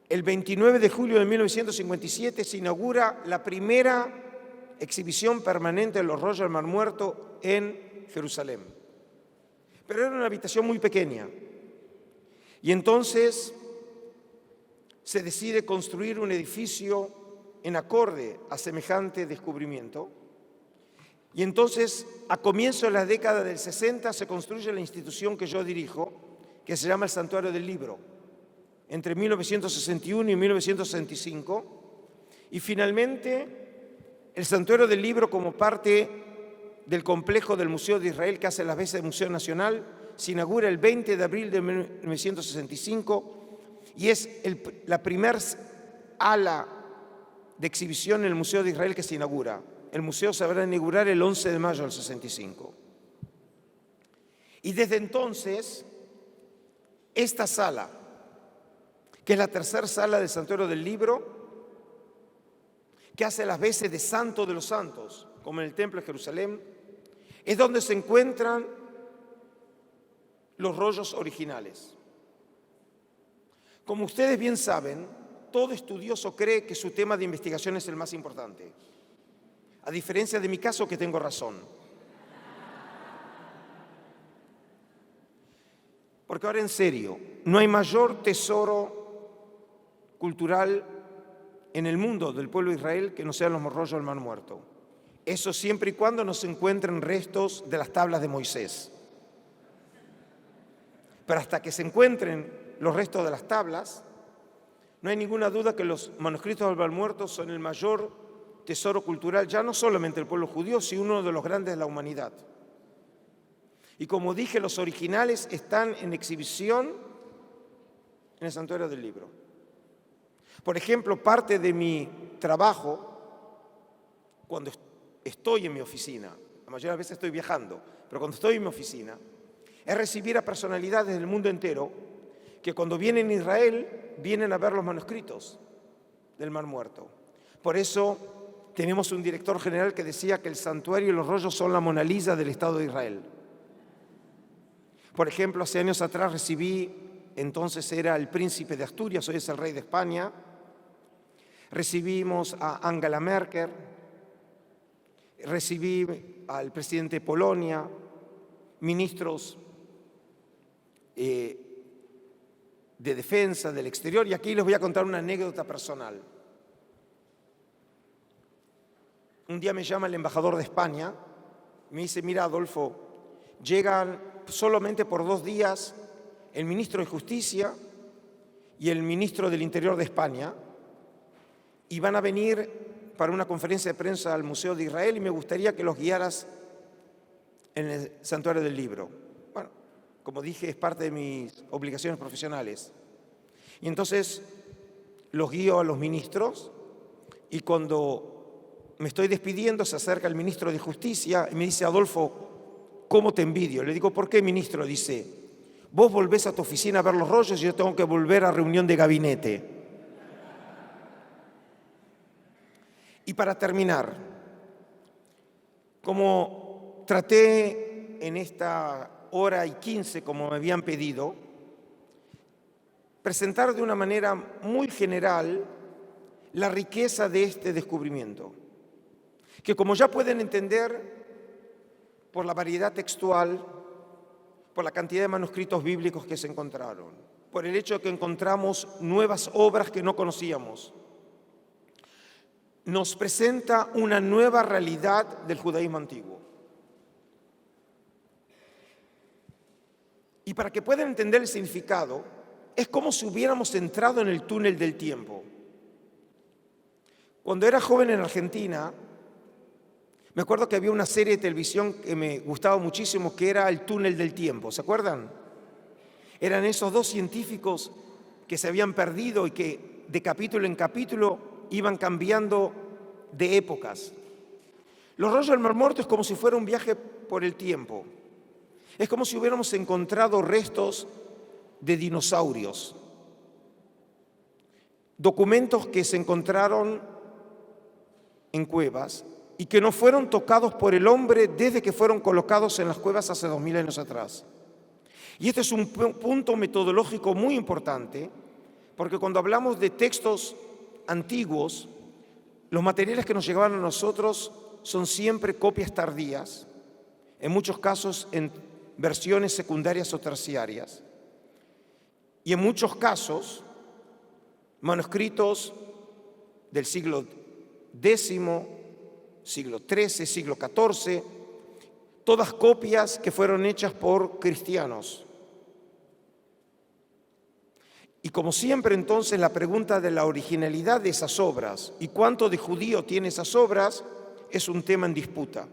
el 29 de julio de 1957 se inaugura la primera exhibición permanente de los rollos del Mar Muerto en Jerusalén. Pero era una habitación muy pequeña. Y entonces se decide construir un edificio en acorde a semejante descubrimiento. Y entonces, a comienzos de la década del 60, se construye la institución que yo dirijo, que se llama el Santuario del Libro, entre 1961 y 1965. Y finalmente, el Santuario del Libro, como parte del complejo del Museo de Israel, que hace las veces de Museo Nacional, se inaugura el 20 de abril de 1965 y es la primera ala de exhibición en el Museo de Israel que se inaugura. El museo se va a inaugurar el 11 de mayo del 65. Y desde entonces, esta sala, que es la tercera sala del Santuario del Libro, que hace las veces de santo de los santos, como en el Templo de Jerusalén, es donde se encuentran los rollos originales. Como ustedes bien saben, todo estudioso cree que su tema de investigación es el más importante, a diferencia de mi caso, que tengo razón. Porque ahora en serio, no hay mayor tesoro cultural en el mundo del pueblo de Israel que no sean los rollos del Mar Muerto. Eso siempre y cuando no se encuentren restos de las tablas de Moisés. Pero hasta que se encuentren los restos de las tablas, no hay ninguna duda que los manuscritos del Mar Muerto son el mayor tesoro cultural, ya no solamente del pueblo judío, sino uno de los grandes de la humanidad. Y como dije, los originales están en exhibición en el Santuario del Libro. Por ejemplo, parte de mi trabajo, cuando estoy en mi oficina, la mayoría de las veces estoy viajando, pero cuando estoy en mi oficina, es recibir a personalidades del mundo entero que cuando vienen a Israel, vienen a ver los manuscritos del Mar Muerto. Por eso tenemos un director general que decía que el santuario y los rollos son la Mona Lisa del Estado de Israel. Por ejemplo, hace años atrás recibí, entonces era el príncipe de Asturias, hoy es el rey de España. Recibimos a Angela Merkel, recibí al presidente de Polonia, ministros de defensa, del exterior, y aquí les voy a contar una anécdota personal. Un día me llama el embajador de España, me dice, mira Adolfo, llegan solamente por 2 días el ministro de Justicia y el ministro del Interior de España, y van a venir para una conferencia de prensa al Museo de Israel y me gustaría que los guiaras en el Santuario del Libro. Bueno, como dije, es parte de mis obligaciones profesionales. Y entonces los guío a los ministros y cuando me estoy despidiendo se acerca el ministro de Justicia y me dice, Adolfo, ¿cómo te envidio? Le digo, ¿por qué, ministro? Dice, vos volvés a tu oficina a ver los rollos y yo tengo que volver a reunión de gabinete. Y para terminar, como traté en esta hora y 15, como me habían pedido, presentar de una manera muy general la riqueza de este descubrimiento, que como ya pueden entender, por la variedad textual, por la cantidad de manuscritos bíblicos que se encontraron, por el hecho de que encontramos nuevas obras que no conocíamos, nos presenta una nueva realidad del judaísmo antiguo. Y para que puedan entender el significado, es como si hubiéramos entrado en el túnel del tiempo. Cuando era joven en Argentina, me acuerdo que había una serie de televisión que me gustaba muchísimo, que era El túnel del tiempo, ¿se acuerdan? Eran esos 2 científicos que se habían perdido y que de capítulo en capítulo iban cambiando de épocas. Los rollos del Mar Muerto es como si fuera un viaje por el tiempo. Es como si hubiéramos encontrado restos de dinosaurios, documentos que se encontraron en cuevas y que no fueron tocados por el hombre desde que fueron colocados en las cuevas hace 2000 años atrás. Y este es un punto metodológico muy importante, porque cuando hablamos de textos antiguos, los materiales que nos llegaban a nosotros son siempre copias tardías, en muchos casos en versiones secundarias o terciarias, y en muchos casos manuscritos del siglo X, siglo XIII, siglo XIV, todas copias que fueron hechas por cristianos. Y como siempre, entonces, la pregunta de la originalidad de esas obras y cuánto de judío tiene esas obras es un tema en disputa.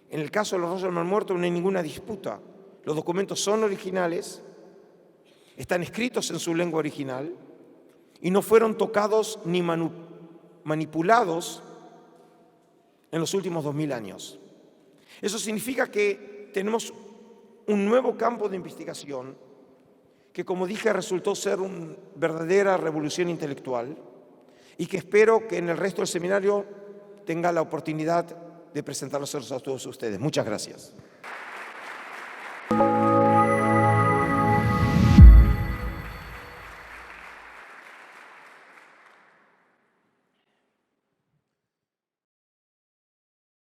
En el caso de los rollos del Mar Muerto no hay ninguna disputa. Los documentos son originales, están escritos en su lengua original y no fueron tocados ni manipulados en los últimos 2000 años. Eso significa que tenemos un nuevo campo de investigación que, como dije, resultó ser una verdadera revolución intelectual y que espero que en el resto del seminario tenga la oportunidad de presentarlos a todos ustedes. Muchas gracias.